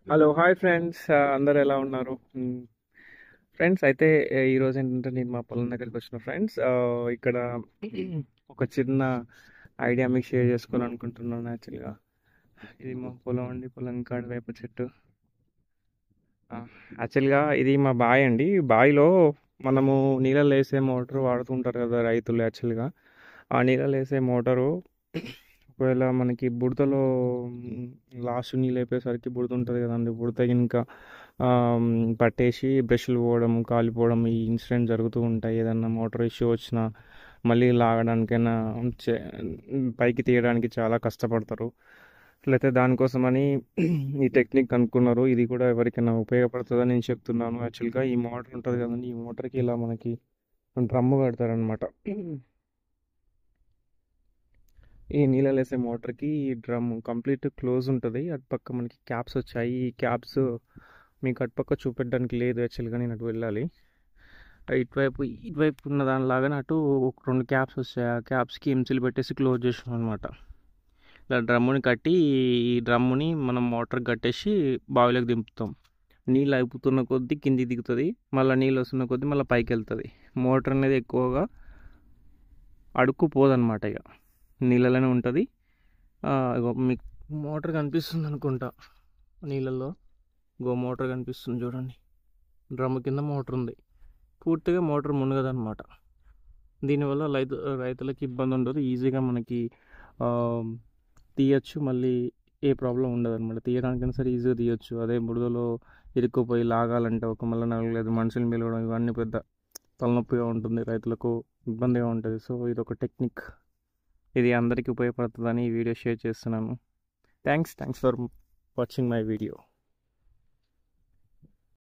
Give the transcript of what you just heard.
Hello hi friends, అందరు ఎలా ఉన్నారు? ఫ్రెండ్స్ అయితే ఈరోజు ఏంటంటే నేను మా పొలం దగ్గరికి వచ్చిన ఫ్రెండ్స్ ఇక్కడ ఒక చిన్న ఐడియా మీకు షేర్ చేసుకోవాలనుకుంటున్నాను అనుకుంటున్నాను. యాక్చువల్గా ఇది మా పొలం అండి, పొలం కాడ వేప చెట్టు. యాక్చువల్గా ఇది మా బావి అండి. బావిలో మనము నీళ్ళలో వేసే మోటార్ వాడుతుంటారు కదా రైతులు. యాక్చువల్గా ఆ నీళ్ళలో వేసే మోటారు ఒకవేళ మనకి బుడతలో లాస్ట్ నీళ్ళు అయిపోయేసరికి బుడత ఉంటుంది కదండి. బుడత ఇంకా పట్టేసి బ్రష్లు పోవడం, కాలిపోవడం ఈ ఇన్సిడెంట్ జరుగుతూ ఉంటాయి. ఏదన్నా మోటార్ ఇష్యూ వచ్చినా మళ్ళీ లాగడానికైనా చే- పైకి తీయడానికి చాలా కష్టపడతారు. లేకపోతే దానికోసమని ఈ టెక్నిక్ కనుక్కున్నారు. ఇది కూడా ఎవరికైనా ఉపయోగపడుతుందని నేను చెప్తున్నాను. యాక్చువల్గా ఈ మోటార్ ఉంటుంది కదండి, ఈ మోటార్కి ఇలా మనకి డ్రమ్ము కడతారనమాట. ఈ నీళ్ళలో వేసే మోటార్కి ఈ డ్రమ్ కంప్లీట్ క్లోజ్ ఉంటుంది. అటుపక్క మనకి క్యాప్స్ వచ్చాయి. ఈ క్యాప్స్ మీకు అటుపక్క చూపెట్టడానికి లేదు. యాక్చువల్గా నేను అటు వెళ్ళాలి. ఇటువైపు ఉన్న దానిలాగానే అటు ఒక 2 క్యాప్స్ వచ్చాయి. ఆ క్యాప్స్కి ఎంసీలు పెట్టేసి క్లోజ్ చేసాం అనమాట. ఇలా డ్రమ్ముని కట్టి ఈ డ్రమ్ముని మనం మోటార్ కట్టేసి బావిలోకి దింపుతాం. నీళ్ళు అయిపోతున్న కొద్దీ కిందికి దిగుతుంది, మళ్ళీ నీళ్ళు వస్తున్న కొద్దీ మళ్ళీ పైకి వెళ్తుంది. మోటార్ అనేది ఎక్కువగా అడుక్కుపోదన్నమాట. ఇక నీళ్ళలోనే ఉంటుంది. మీకు మోటార్ కనిపిస్తుంది అనుకుంటా నీళ్ళల్లో. మోటార్ కనిపిస్తుంది చూడండి. డ్రమ్ కింద మోటార్ ఉంది. పూర్తిగా మోటార్ మునగదన్నమాట. దీనివల్ల రైతులకి ఇబ్బంది ఉండదు. ఈజీగా మనకి తీయచ్చు. మళ్ళీ ఏ ప్రాబ్లం ఉండదు అనమాట. తీయడానికైనా సరే ఈజీగా తీయచ్చు. అదే బురదలో ఇరుక్కుపోయి లాగాలంటే ఒక మళ్ళీ నలగలేదు, మనుషులు మిలవడం ఇవన్నీ పెద్ద తలనొప్పిగా ఉంటుంది, రైతులకు ఇబ్బందిగా ఉంటుంది. సో ఇది ఒక టెక్నిక్. ఇది అందరికీ ఉపయోగపడుతుందని ఈ వీడియో షేర్ చేస్తున్నాను. Thanks for watching my video.